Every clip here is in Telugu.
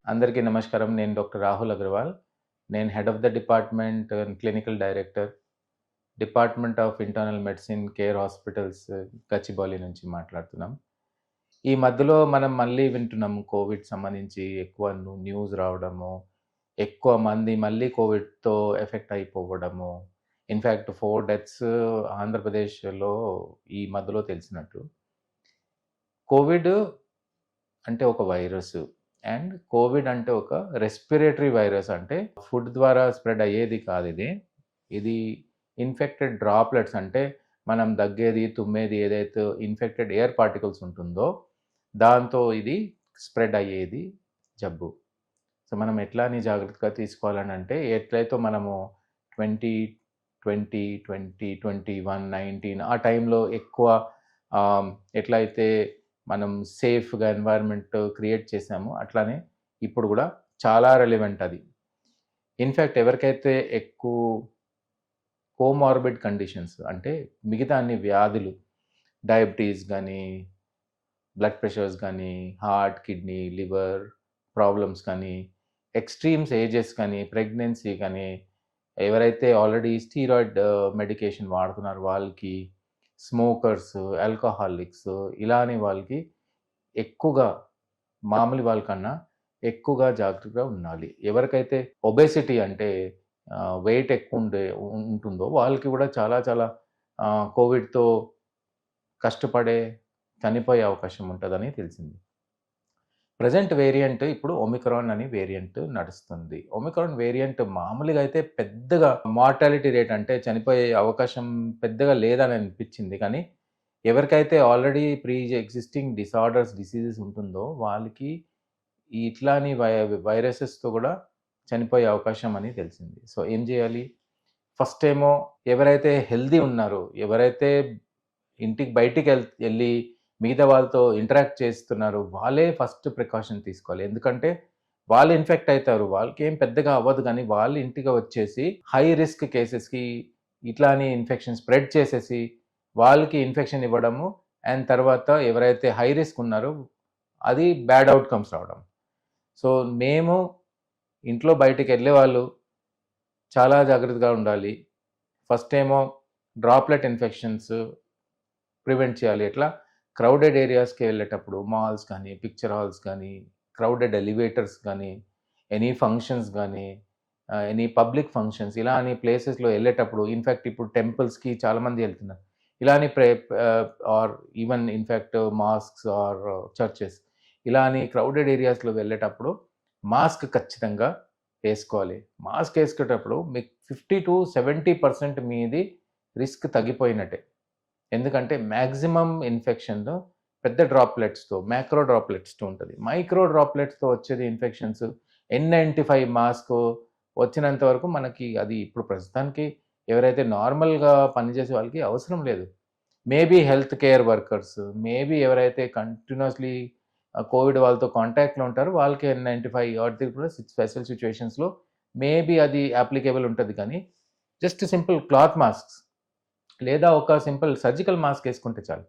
అందరికీ నమస్కారం. నేను డాక్టర్ రాహుల్ అగర్వాల్. నేను head of the department and clinical director, department of internal medicine, care hospitals, Gachibowli నుంచి మాట్లాడుతున్నాం. ఈ మధ్యలో మనం మళ్ళీ వింటున్నాం కోవిడ్ సంబంధించి ఎక్కువ న్యూస్ రావడము, ఎక్కువ మంది మళ్ళీ కోవిడ్‌తో ఎఫెక్ట్ అయిపోవడము. ఇన్‌ఫాక్ట్ 4 డెత్స్ ఆంధ్రప్రదేశ్‌లో ఈ మధ్యలో తెలిసినట్టు. కోవిడ్ అంటే ఒక వైరస్. అండ్ కోవిడ్ అంటే ఒక రెస్పిరేటరీ వైరస్. అంటే ఫుడ్ ద్వారా స్ప్రెడ్ అయ్యేది కాదిది. ఇది ఇన్ఫెక్టెడ్ డ్రాప్లెట్స్ అంటే మనం దగ్గేది, తుమ్మేది ఏదైతే ఇన్ఫెక్టెడ్ ఎయిర్ పార్టికల్స్ ఉంటుందో దాంతో ఇది స్ప్రెడ్ అయ్యేది జబ్బు. సో మనం ఎట్లాని జాగ్రత్తగా తీసుకోవాలనంటే ఎట్లయితే మనము 2020, 2021, 19 ఆ టైంలో ఎక్కువ ఎట్లయితే మనం సేఫ్‌గా ఎన్వైర్న్‌మెంట్ క్రియేట్ చేశామో అట్లానే ఇప్పుడు గూడా చాలా రెలెవెంట్ అది. ఇన్‌ఫాక్ట్ ఎవరికైతే ఎక్కువ కోమార్బిడ్ కండిషన్స్ అంటే మిగతా అన్ని వ్యాధులు డయాబెటీస్ గానీ, బ్లడ్ ప్రెషర్స్ గానీ, హార్ట్, కిడ్నీ, లివర్ ప్రాబ్లమ్స్ కానీ, ఎక్స్‌ట్రీమ్స్ ఏజెస్ కానీ, ప్రెగ్నెన్సీ కానీ, ఎవరైతే ఆల్రెడీ స్టీరాయిడ్ మెడికేషన్ వాడుతున్నారో వాళ్ళకి, స్మోకర్స్, ఆల్కహాలిక్స్ ఇలానే వాళ్ళకి ఎక్కువగా మామూలు వాళ్ళకన్నా ఎక్కువగా జాగ్రత్తగా ఉండాలి. ఎవరికైతే ఒబెసిటీ అంటే వెయిట్ ఉంటుందో వాళ్ళకి కూడా చాలా చాలా కోవిడ్‌తో కష్టపడే చనిపోయే అవకాశం ఉంటదని తెలిసింది. ప్రెజెంట్ వేరియంట్ ఇప్పుడు ఒమిక్రాన్ అని వేరియంట్ నడుస్తుంది. ఒమిక్రాన్ వేరియంట్ మామూలుగా అయితే పెద్దగా మార్టాలిటీ రేట్ అంటే చనిపోయే అవకాశం పెద్దగా లేదని అనిపించింది. కానీ ఎవరికైతే ఆల్రెడీ ఎగ్జిస్టింగ్ డిసీజెస్ ఉంటుందో వాళ్ళకి ఇట్లాని వైరసెస్‌తో కూడా చనిపోయే అవకాశం అని తెలిసింది. సో ఏం చేయాలి? ఫస్ట్ ఏమో ఎవరైతే హెల్తీ ఉన్నారో, ఎవరైతే ఇంటికి బయటికెళ్ళి మిగతా వాళ్ళతో ఇంటరాక్ట్ చేస్తున్నారో వాళ్ళే ఫస్ట్ ప్రికాషన్ తీసుకోవాలి. ఎందుకంటే వాళ్ళు ఇన్ఫెక్ట్ అయితారు. వాళ్ళకేం పెద్దగా అవ్వదు గానీ వాళ్ళు ఇంటికి వచ్చేసి హై రిస్క్ కేసెస్‌కి ఇట్లాని ఇన్ఫెక్షన్ స్ప్రెడ్ చేసేసి వాళ్ళకి ఇన్ఫెక్షన్ ఇవ్వడము అండ్ తర్వాత ఎవరైతే హై రిస్క్ ఉన్నారో అది బ్యాడ్ అవుట్‌కమ్స్ రావడం. సో మేము ఇంట్లో బయటికెళ్ళే వాళ్ళు చాలా జాగ్రత్తగా ఉండాలి. ఫస్ట్ ఏమో డ్రాప్లెట్ ఇన్ఫెక్షన్స్ ప్రివెంట్ చేయాలి. ఎట్లా? క్రౌడెడ్ ఏరియాస్‌కి వెళ్ళేటప్పుడు మాల్స్ కానీ, పిక్చర్ హాల్స్ కానీ, క్రౌడెడ్ ఎలివేటర్స్ కానీ, ఎనీ ఫంక్షన్స్ గానీ, ఎనీ పబ్లిక్ ఫంక్షన్స్ ఇలా అని ప్లేసెస్‌లో వెళ్ళేటప్పుడు ఇన్‌ఫాక్ట్ ఇప్పుడు టెంపుల్స్‌కి చాలామంది వెళ్తున్నారు. ఇలా అని or even in fact masks or churches ఇలా అని క్రౌడెడ్ ఏరియాస్‌లో వెళ్ళేటప్పుడు మాస్క్ ఖచ్చితంగా వేసుకోవాలి. మాస్క్ వేసుకునేటప్పుడు మీకు 50-70% మీది రిస్క్ తగ్గిపోయినట్టే. ఎందుకంటే మాక్సిమం ఇన్ఫెక్షన్ పెద్ద డ్రాప్లెట్స్‌తో, మ్యాక్రో డ్రాప్లెట్స్‌తో ఉంటది. మైక్రో డ్రాప్లెట్స్‌తో వచ్చేది ఇన్ఫెక్షన్స్ N95 మాస్క్ వచ్చినంత వరకు మనకి అది ఇప్పుడు ప్రస్తుతానికి ఎవరైతే నార్మల్‌గా పనిచేసే వాళ్ళకి అవసరం లేదు. Maybe health care workers, maybe ఎవరైతే కంటిన్యూయస్‌లీ కోవిడ్ వాళ్ళతో కాంటాక్ట్‌లో ఉంటారో వాళ్ళకి N95 వాటికి కూడా స్పెషల్ సిట్యుయేషన్స్‌లో మేబీ అది అప్లికేబుల్ ఉంటది కానీ జస్ట్ సింపుల్ క్లాత్ మాస్క్స్ లేదా ఒక సింపుల్ సర్జికల్ మాస్క్ వేసుకుంటే చాలు.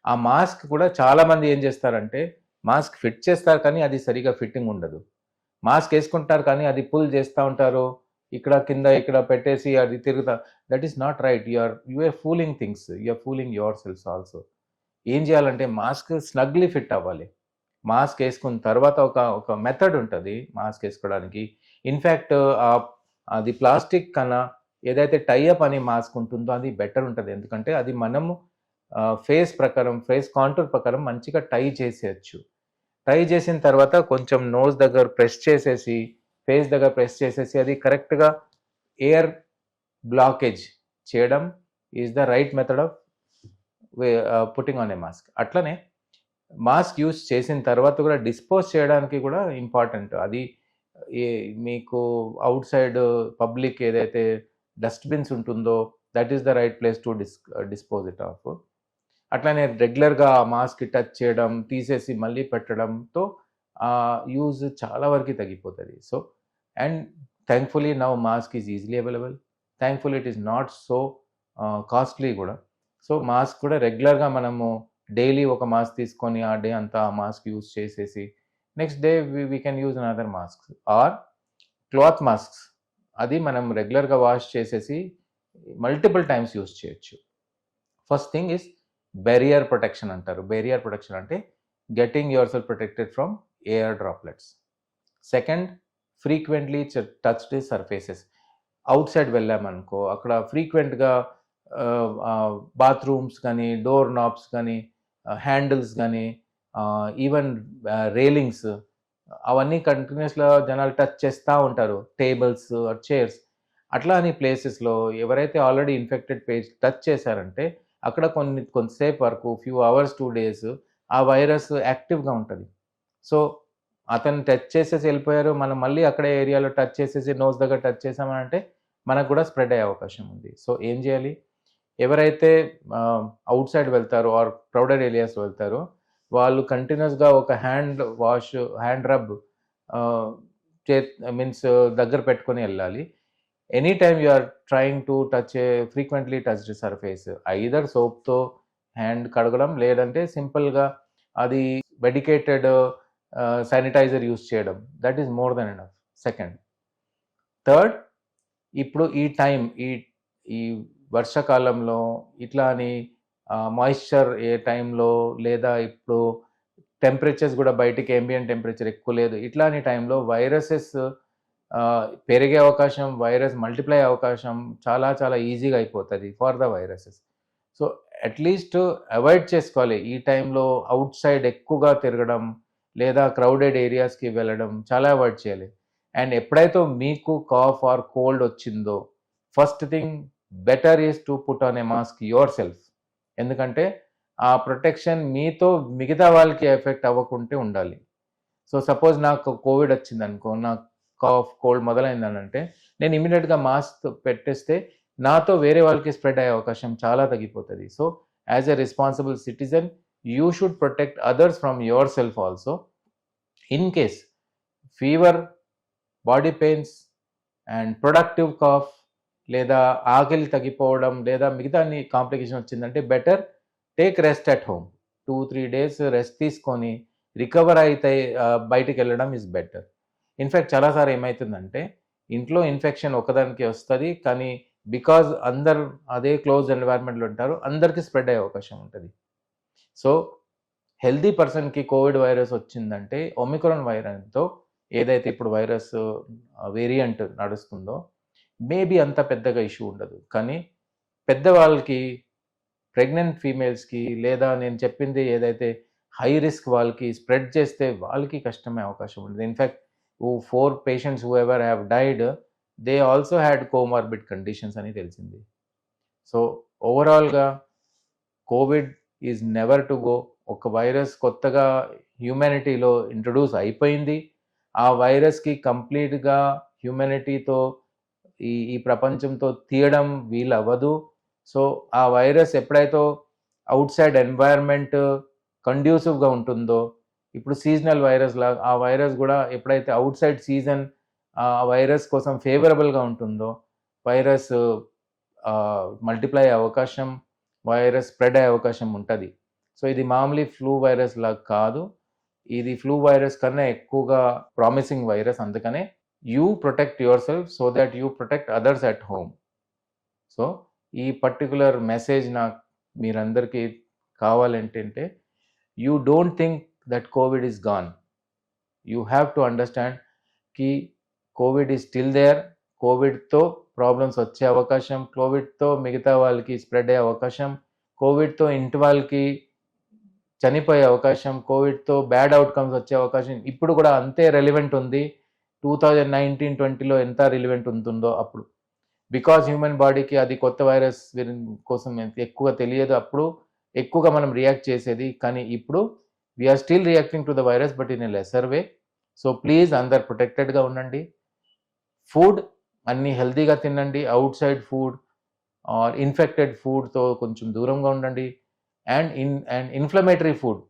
ఆ మాస్క్ కూడా చాలామంది ఏం చేస్తారంటే మాస్క్ ఫిట్ చేస్తారు కానీ అది సరిగ్గా ఫిట్టింగ్ ఉండదు. మాస్క్ వేసుకుంటారు కానీ అది పుల్ చేస్తా ఉంటారు. ఇక్కడ కింద ఇక్కడ పెట్టేసి అది తిరుగుతా that is not right. You are fooling things. You are fooling yourselves also. ఏం చేయాలంటే మాస్క్ స్నగ్లీ ఫిట్ అవ్వాలి. మాస్క్ వేసుకున్న తర్వాత ఒక ఒక మెథడ్ ఉంటది మాస్క్ వేసుకోవడానికి. ఇన్‌ఫాక్ట్ అది ప్లాస్టిక్ కన్నా ఏదైతే టై అప్ అనే మాస్క్ ఉంటుందో అది బెటర్ ఉంటది. ఎందుకంటే అది మనము ఫేస్ కాంటూర్ ప్రకారం మంచిగా టై చేసేయొచ్చు. టై చేసిన తర్వాత కొంచెం నోస్ దగ్గర ప్రెస్ చేసేసి, ఫేస్ దగ్గర ప్రెస్ చేసేసి అది కరెక్ట్‌గా ఎయిర్ బ్లాకేజ్ చేయడం is the right method of putting on a mask. అట్లనే మాస్క్ యూజ్ చేసిన తర్వాత కూడా డిస్పోజ్ చేయడానికి కూడా ఇంపార్టెంట్. అది ఏ మీకు ఔట్ సైడ్ పబ్లిక్ ఏదైతే డస్ట్‌బిన్స్ ఉంటుందో that is the right place to dispose it of. అట్లానే రెగ్యులర్‌గా ఆ మాస్క్ టచ్ చేయడం, తీసేసి మళ్ళీ పెట్టడంతో యూజ్ చాలా వరకు తగ్గిపోతది. So and thankfully now mask is easily available. Thankfully it is not so costly కూడా. సో మాస్క్ కూడా రెగ్యులర్‌గా మనము డైలీ ఒక మాస్క్ తీసుకొని ఆ డే అంతా ఆ మాస్క్ యూజ్ చేసేసి next day we can use another mask or cloth masks. అది మనం రెగ్యులర్గా వాష్ చేసేసి మల్టిపుల్ టైమ్స్ యూజ్ చేయొచ్చు. First thing is barrier protection అంటారు. బెరియర్ ప్రొటెక్షన్ అంటే getting yourself protected from air droplets. Second, frequently touch the surfaces. Outside వెళ్ళామనుకో అక్కడ ఫ్రీక్వెంట్గా బాత్రూమ్స్ కానీ, డోర్ నాబ్స్ కానీ, హ్యాండిల్స్ కానీ, ఈవెన్ రేలింగ్స్, అవన్నీ కంటిన్యూస్గా జనాలు టచ్ చేస్తూ ఉంటారు. టేబుల్స్, చైర్స్, అట్లా అని ప్లేసెస్లో ఎవరైతే ఆల్రెడీ ఇన్ఫెక్టెడ్ పేజ్ టచ్ చేశారంటే అక్కడ కొంతసేపు వరకు ఫ్యూ అవర్స్ 2 days ఆ వైరస్ యాక్టివ్గా ఉంటుంది. సో అతను టచ్ చేసేసి వెళ్ళిపోయారు, మనం మళ్ళీ అక్కడే ఏరియాలో టచ్ చేసేసి నోస్ దగ్గర టచ్ చేసామంటే మనకు కూడా స్ప్రెడ్ అయ్యే అవకాశం ఉంది. సో ఏం చేయాలి? ఎవరైతే అవుట్ సైడ్ వెళ్తారో ఆర్ క్రౌడెడ్ ఏరియాస్ వెళ్తారో వాళ్ళు కంటిన్యూస్గా ఒక హ్యాండ్ రబ్ మీన్స్ దగ్గర పెట్టుకొని వెళ్ళాలి. Any time you are trying to touch frequently touched surface, either సోప్తో హ్యాండ్ కడగడం, లేదంటే సింపుల్గా అది డెడికేటెడ్ శానిటైజర్ యూస్ చేయడం, that is more than enough. Second. Third, ఇప్పుడు ఈ టైం ఈ వర్షాకాలంలో ఇట్లా అని మాయిశ్చర్ ఏ టైంలో, లేదా ఇప్పుడు టెంపరేచర్స్ కూడా బయటికి ambient టెంపరేచర్ ఎక్కువ లేదు, ఇట్లాంటి టైంలో వైరసెస్ పెరిగే అవకాశం, వైరస్ మల్టిప్లై అవకాశం చాలా చాలా ఈజీగా అయిపోతుంది for the viruses. So at least avoid చేసుకోవాలి ఈ టైంలో అవుట్ సైడ్ ఎక్కువగా తిరగడం, లేదా క్రౌడెడ్ ఏరియాస్కి వెళ్ళడం చాలా అవాయిడ్ చేయాలి. అండ్ ఎప్పుడైతే మీకు కాఫ్ ఆర్ కోల్డ్ వచ్చిందో first thing better is to put on a mask your self. ఎందుకంటే ఆ ప్రొటెక్షన్ మీతో మిగతా వాళ్ళకి ఎఫెక్ట్ అవ్వకుంటే ఉండాలి. సో సపోజ్ నాకు కోవిడ్ వచ్చింది అనుకో, నాకు కాఫ్ కోల్డ్ మొదలైందని అంటే నేను ఇమీడియట్గా మాస్క్ పెట్టేస్తే నాతో వేరే వాళ్ళకి స్ప్రెడ్ అయ్యే అవకాశం చాలా తగ్గిపోతుంది. So as a responsible citizen you should protect others from yourself also. In case fever, body pains and productive cough, లేదా ఆకలి తగ్గిపోవడం, లేదా మిగతా అన్ని కాంప్లికేషన్ వచ్చిందంటే better take rest at home. 2-3 days rest తీసుకొని రికవర్ అయితే బయటికి వెళ్ళడం ఈజ్ బెటర్. ఇన్ఫ్యాక్ట్ చాలాసార్లు ఏమవుతుందంటే ఇంట్లో ఇన్ఫెక్షన్ ఒకదానికి వస్తుంది, కానీ బికాజ్ అందరు అదే క్లోజ్ ఎన్వైర్న్మెంట్లో ఉంటారు, అందరికీ స్ప్రెడ్ అయ్యే అవకాశం ఉంటుంది. సో హెల్దీ పర్సన్కి కోవిడ్ వైరస్ వచ్చిందంటే ఒమిక్రాన్ వైరస్తో ఏదైతే ఇప్పుడు వైరస్ వేరియంట్ నడుస్తుందో మేబీ అంత పెద్దగా ఇష్యూ ఉండదు. కానీ పెద్దవాళ్ళకి, ప్రెగ్నెంట్ ఫీమేల్స్కి, లేదా నేను చెప్పింది ఏదైతే హై రిస్క్ వాళ్ళకి స్ప్రెడ్ చేస్తే వాళ్ళకి కష్టమే అవకాశం ఉంటుంది. In fact 4 patients who ever have died, they also had comorbid conditions అని తెలిసింది. సో ఓవరాల్గా Covid is never to go. ఒక వైరస్ కొత్తగా హ్యూమానిటీలో ఇంట్రడ్యూస్ అయిపోయింది, ఆ వైరస్కి కంప్లీట్గా హ్యూమానిటీతో ఈ ప్రపంచంతో తీయడం వీలు అవ్వదు. సో ఆ వైరస్ ఎప్పుడైతే అవుట్ సైడ్ ఎన్వైర్న్మెంట్ కండ్యూసివ్గా ఉంటుందో, ఇప్పుడు సీజనల్ వైరస్ లాగా ఆ వైరస్ కూడా ఎప్పుడైతే అవుట్ సైడ్ సీజన్ ఆ వైరస్ కోసం ఫేవరబుల్గా ఉంటుందో వైరస్ మల్టిప్లై అయ్యే అవకాశం, వైరస్ స్ప్రెడ్ అయ్యే అవకాశం ఉంటుంది. సో ఇది మామూలు ఫ్లూ వైరస్ లాగా కాదు, ఇది ఫ్లూ వైరస్ కన్నా ఎక్కువగా ప్రామిసింగ్ వైరస్. అందుకనే you protect your self so that you protect others at home. So ఈ పర్టికులర్ మెసేజ్ నాకు మీరందరికీ కావాలంటే you don't think that COVID is gone. You have to understand ki COVID is still there. COVID తో ప్రాబ్లమ్స్ వచ్చే అవకాశం, కోవిడ్తో మిగతా వాళ్ళకి స్ప్రెడ్ అయ్యే అవకాశం, కోవిడ్తో ఇంటి వాళ్ళకి చనిపోయే అవకాశం, కోవిడ్తో బ్యాడ్ అవుట్కమ్స్ వచ్చే అవకాశం ఇప్పుడు కూడా అంతే రెలివెంట్ ఉంది. 2019-20లో ఎంత రిలివెంట్ ఉంటుందో అప్పుడు. బికాజ్ హ్యూమన్ బాడీకి అది కొత్త వైరస్ కోసం ఎక్కువగా తెలియదు, అప్పుడు ఎక్కువగా మనం రియాక్ట్ చేసేది. కానీ ఇప్పుడు we are still reacting to the virus but in a lesser way. So please అందరు ప్రొటెక్టెడ్గా ఉండండి. ఫుడ్ అన్ని హెల్తీగా తినండి, outside food or infected ఫుడ్తో కొంచెం దూరంగా ఉండండి. And inflammatory food,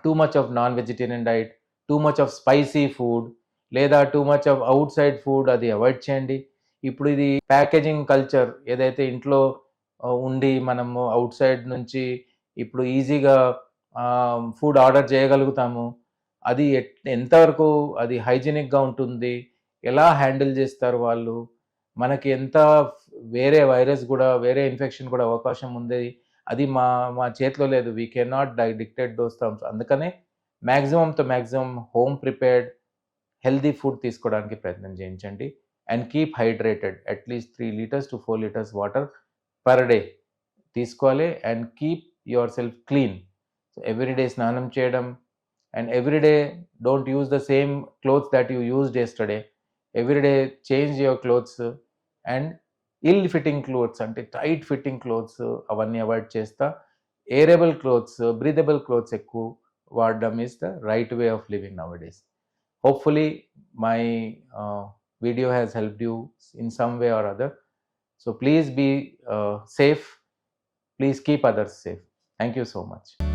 too much of non vegetarian diet, too much of spicy food, లేదా too much of outside food అది అవాయిడ్ చేయండి. ఇప్పుడు ఇది ప్యాకేజింగ్ కల్చర్ ఏదైతే ఇంట్లో ఉండి మనము అవుట్ సైడ్ నుంచి ఇప్పుడు ఈజీగా ఫుడ్ ఆర్డర్ చేయగలుగుతాము, అది ఎంతవరకు అది హైజీనిక్గా ఉంటుంది, ఎలా హ్యాండిల్ చేస్తారు వాళ్ళు, మనకి ఎంత వేరే వైరస్ కూడా వేరే ఇన్ఫెక్షన్ కూడా అవకాశం ఉంది, అది మా మా చేతిలో లేదు. We can not dictate those terms. అందుకనే maximum home prepared healthy food తీసుకోవడానికి ప్రయత్నం చేయించండి. And keep hydrated. At least 3 litres to 4 litres water per day తీసుకోవాలి. And keep yourself clean. So everyday స్నానం చేయడం, and everyday don't use the same clothes that you used yesterday. Everyday change your clothes. And ill fitting clothes అంటే టైట్ ఫిట్టింగ్ క్లోత్స్ అవన్నీ అవాయిడ్ చేస్తా. ఏరబుల్ క్లోత్స్, బ్రీదబుల్ క్లోత్స్ ఎక్కువ వాడడం is the right way of living now days. Hopefully, my video has helped you in some way or other. So please be safe. Please keep others safe. Thank you so much.